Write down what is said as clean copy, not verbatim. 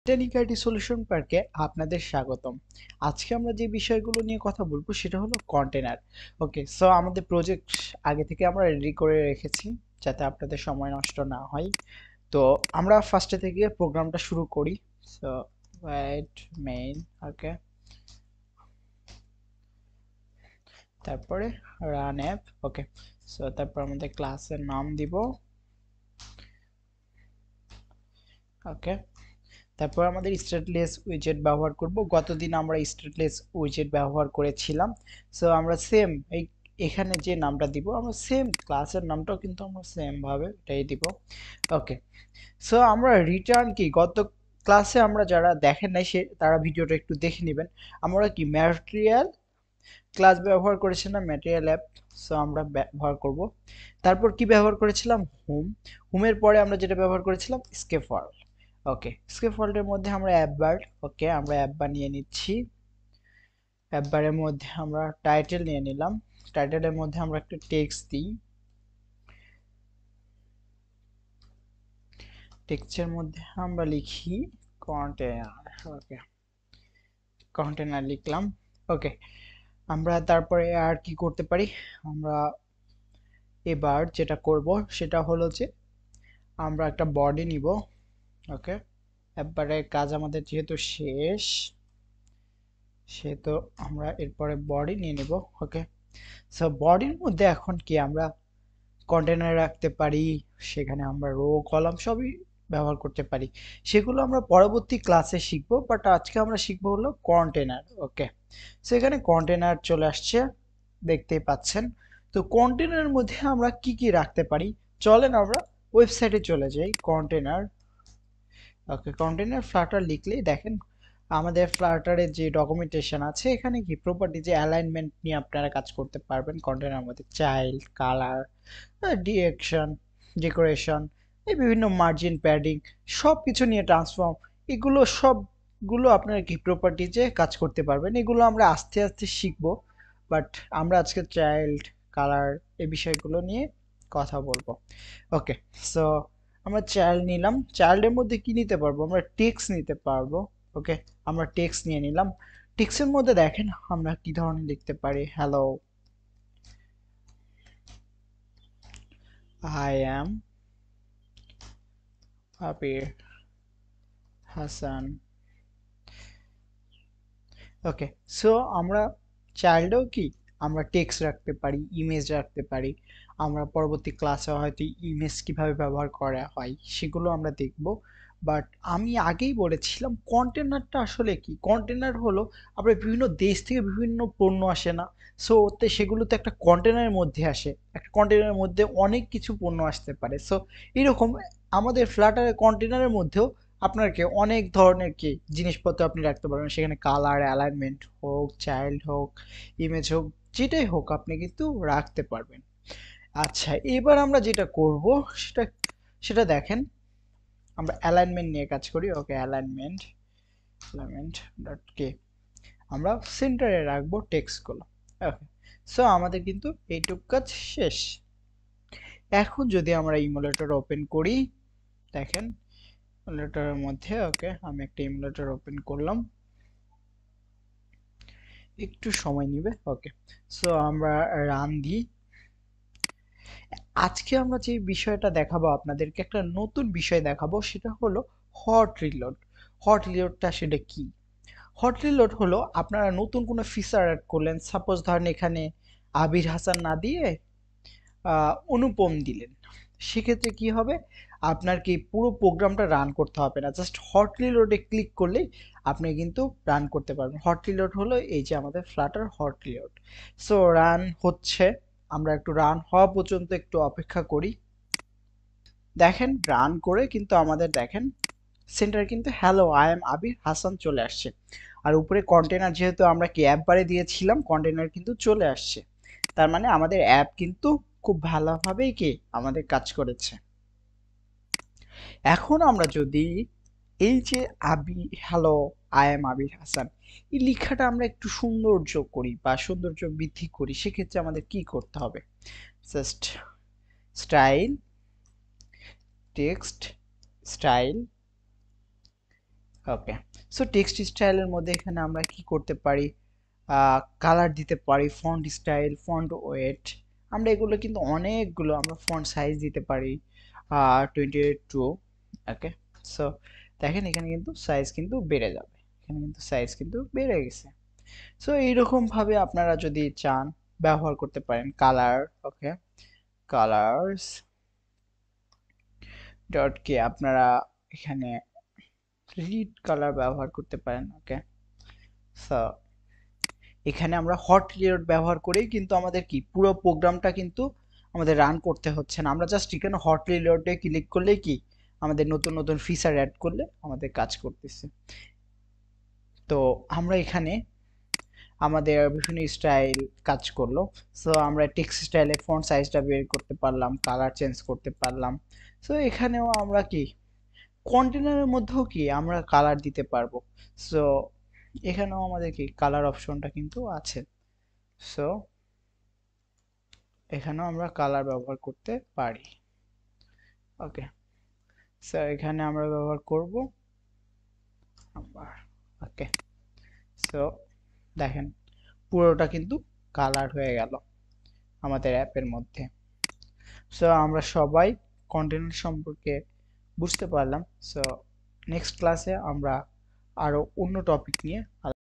Tannic IT solution পার্কে আপনাদের স্বাগতম। আজকে আমরা যে বিষয়গুলো নিয়ে কথা বলবো সেটা হলো কন্টেনার। ওকে, সো আমাদের প্রজেক্ট আগে থেকে আমরা রেডি করে রেখেছি যাতে আপনাদের সময় নষ্ট না হয়। তো আমরা ফার্স্টে থেকে প্রোগ্রামটা শুরু করি। সো ওয়েট মেইন, ওকে, তারপরে রান অ্যাপ। ওকে, সো তারপর আমাদের ক্লাসের নাম দিব। ওকে, তারপর আমাদের স্ট্যাটলেস উইজেট ব্যবহার করব। গতদিন আমরা স্ট্যাটলেস উইজেট ব্যবহার করেছিলাম। সো আমরা সেম এখানে যে নামটা দিব আমরা সেম ক্লাসের নামটাও কিন্তু আমরা সেম ভাবে এটাই দিব। ওকে, সো আমরা রিটার্ন কি গত ক্লাসে আমরা যারা দেখেন নাই সে তারা ভিডিওটা একটু দেখে নেবেন। আমরা কি ম্যাটেরিয়াল ক্লাস ব্যবহার করেছিলাম, ম্যাটেরিয়াল অ্যাপ। সো আমরা ব্যবহার করব। তারপর কি ব্যবহার করেছিলাম? হোম। হোমের পরে আমরা যেটা ব্যবহার করেছিলাম স্কেপ ওয়ার্ল্ড। ওকে, স্কেপ ওয়ার্ল্ডের মধ্যে আমরা অ্যাপ বার। ওকে, আমরা অ্যাপ বার নিয়ে নিচ্ছি। অ্যাপ বারের মধ্যে আমরা টাইটেল নিয়ে নিলাম। টাইটেলের মধ্যে আমরা একটা টেক্সট দিই। টেক্সটের মধ্যে আমরা লিখি কন্টেনার। ওকে, কন্টেনার লিখলাম। ওকে, আমরা তারপরে আর কি করতে পারি? আমরা এবার যেটা করব সেটা হলো যে আমরা একটা বডি নিব। ওকে, একবারে কাজ আমাদের যেহেতু শেষ সেহেতু আমরা এরপরে বডি নিয়ে নেব। ওকে, সো বডির মধ্যে এখন কি আমরা কন্টেনার রাখতে পারি, সেখানে আমরা রো কলাম সবই ব্যবহার করতে পারি। সেগুলো আমরা পরবর্তী ক্লাসে শিখবো, বাট আজকে আমরা শিখবো হলো কন্টেনার। ওকে, সো এখানে কন্টেনার চলে আসছে, দেখতেই পাচ্ছেন। তো কন্টেনারের মধ্যে আমরা কি কি রাখতে পারি চলেন আমরা ওয়েবসাইটে চলে যাই। কন্টেনার, ওকে, কন্টেনার ফ্লাটার লিখলেই দেখেন আমাদের ফ্লাটারের যে ডকুমেন্টেশন আছে এখানে কি প্রপার্টি যে অ্যালাইনমেন্ট নিয়ে আপনারা কাজ করতে পারবেন। কন্টেনার মধ্যে চাইল্ড, কালার, ডিরেকশন, ডেকোরেশন, এই বিভিন্ন মার্জিন, প্যাডিং সব কিছু নিয়ে ট্রান্সফর্ম, এগুলো সবগুলো আপনারা কি প্রপার্টিজে কাজ করতে পারবেন। এগুলো আমরা আস্তে আস্তে শিখবো, বাট আমরা আজকে চাইল্ড, কালার এই বিষয়গুলো নিয়ে কথা বলবো। ওকে, সো আমরা চাইল্ড নিলাম। চাইল্ডের মধ্যে কি নিতে পারবো? আমরা টেক্সট নিতে পারবো। ওকে, আমরা টেক্সট নিয়ে নিলাম। টেক্সটের মধ্যে দেখেন আমরা কি ধরনের লিখতে পারি। Hello, I am Abir Hasan. Okay, so আমরা চাইল্ডেও কি আমরা টেক্সট রাখতে পারি, ইমেজ রাখতে পারি। আমরা পরবর্তী ক্লাসে হয়তো ইমেজ কিভাবে ব্যবহার করা হয় সেগুলো আমরা দেখব। বাট আমি আগেই বলেছিলাম কন্টেনারটা আসলে কি। কন্টেনার হলো আপনার বিভিন্ন দেশ থেকে বিভিন্ন পণ্য আসে না, সো ওতে সেগুলো তো একটা কন্টেনারের মধ্যে আসে। একটা কন্টেনারের মধ্যে অনেক কিছু পণ্য আসতে পারে। সো এরকম আমাদের ফ্ল্যাটারের কন্টেনারের মধ্যেও আপনার কি অনেক ধরনের কি জিনিসপত্র আপনি রাখতে পারবেন। সেখানে কালার, অ্যালাইনমেন্ট হোক, চাইল্ড হোক, ইমেজ হোক, যেটাই হোক আপনি কিন্তু রাখতে পারবেন। আচ্ছা, এবার আমরা যেটা করব সেটা সেটা দেখেন আমরা অ্যালাইনমেন্ট নিয়ে কাজ করি। ওকে, অ্যালাইনমেন্ট, অ্যালাইনমেন্ট ডট কে, আমরা সেন্টারে রাখবো টেক্সটগুলো। ওকে, সো আমাদের কিন্তু এইটুক কাজ শেষ। এখন যদি আমরা ইমুলেটর ওপেন করি, দেখেন ইমুলেটরের মধ্যে, ওকে, আমি একটা ইমুলেটর ওপেন করলাম, একটু সময় নিবে। ওকে, সো আমরা রান দিই। আজকে আমরা যে বিষয়টা দেখাবো আপনাদেরকে, একটা নতুন বিষয় দেখাবো, সেটা হলো হট রিলোড। হট রিলোডটা সেটা কি? হট রিলোড হলো আপনারা নতুন কোনো ফিচার অ্যাড করলেন, সাপোজ ধরেন এখানে আবির হাসান না দিয়ে অনুপম দিলেন। সেক্ষেত্রে কি হবে? আপনার কি পুরো প্রোগ্রামটা রান করতে হবে না, জাস্ট হট রিলোডে ক্লিক করলেই আপনি কিন্তু রান করতে পারবেন। হট রিলোড হলো এই যে আমাদের Flutter hot reload. So run হচ্ছে, আমরা একটু রান হওয়া পর্যন্ত একটু অপেক্ষা করি। দেখেন রান করে কিন্তু আমাদের দেখেন সেন্টার কিন্তু হ্যালো আই এম আবির হাসান চলে আসছে। আর উপরে কন্টেনার যেহেতু আমরা কি অ্যাপ বারে দিয়েছিলাম, কন্টেনার কিন্তু চলে আসছে। তার মানে আমাদের অ্যাপ কিন্তু খুব ভালোভাবেই কি আমাদের কাজ করেছে। এখন আমরা যদি এই যে আবি হ্যালো আই এম আবির হাসান এই লেখাটা আমরা একটু সৌন্দর্য করি বা সৌন্দর্য বৃদ্ধি করি, সেক্ষেত্রে আমাদের কি করতে হবে? জাস্ট স্টাইল, টেক্সট স্টাইল, ওকে, সো টেক্সট স্টাইলের মধ্যে এখানে আমরা কি করতে পারি, কালার দিতে পারি, ফন্ট স্টাইল, ফন্ট ওয়েট, আমরা এগুলো কিন্তু অনেকগুলো, আমরা ফন্ট সাইজ দিতে পারি 22। ওকে, সো দেখেন এখানে কিন্তু সাইজ কিন্তু বেড়ে যাবে, এখানে কিন্তু সাইজ কিন্তু বেড়ে গেছে। সো এইরকম ভাবে আপনারা যদি চান ব্যবহার করতে পারেন কালার। ওকে, কালার্স ডট কে আপনারা এখানে রিড কালার ব্যবহার করতে পারেন। ওকে, সো এখানে আমরা হট রিলোড ব্যবহার করেই কিন্তু আমাদের কি পুরো প্রোগ্রামটা কিন্তু আমাদের রান করতে হচ্ছে না, আমরা জাস্ট এখানে হট রিলোডে ক্লিক করলেই কি আমাদের নতুন নতুন ফিচার অ্যাড করলে আমাদের কাজ করতেছে। তো আমরা এখানে আমাদের বিভিন্ন স্টাইল কাজ করলো। সো আমরা টেক্সট স্টাইলে ফন্ট সাইজটা বের করতে পারলাম, কালার চেঞ্জ করতে পারলাম। সো এখানেও আমরা কি কন্টেনারের মধ্যেও কি আমরা কালার দিতে পারবো। সো এখানেও আমাদের কি কালার অপশনটা কিন্তু আছে। সো এখানেও আমরা কালার ব্যবহার করতে পারি। ওকে, সো এখানে আমরা ব্যবহার করব আবার। ওকে, সো দেখেন পুরোটা কিন্তু কালার হয়ে গেল আমাদের অ্যাপের মধ্যে। সো আমরা সবাই কন্টেন্ট সম্পর্কে বুঝতে পারলাম। সো নেক্সট ক্লাসে আমরা আরো অন্য টপিক নিয়ে